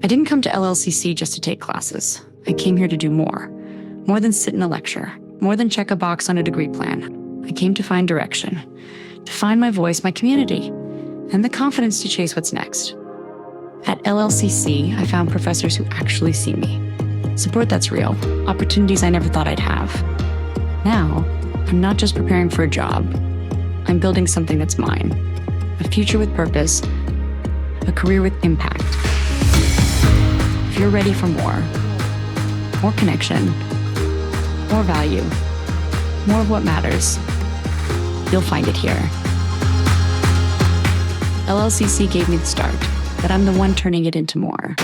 I didn't come to LLCC just to take classes. I came here to do more. More than sit in a lecture. More than check a box on a degree plan. I came to find direction. To find my voice, my community. And the confidence to chase what's next. At LLCC, I found professors who actually see me. Support that's real. Opportunities I never thought I'd have. Now, I'm not just preparing for a job. I'm building something that's mine. A future with purpose. A career with impact. If you're ready for more connection, more value, more of what matters, you'll find it here. LLCC gave me the start, but I'm the one turning it into more.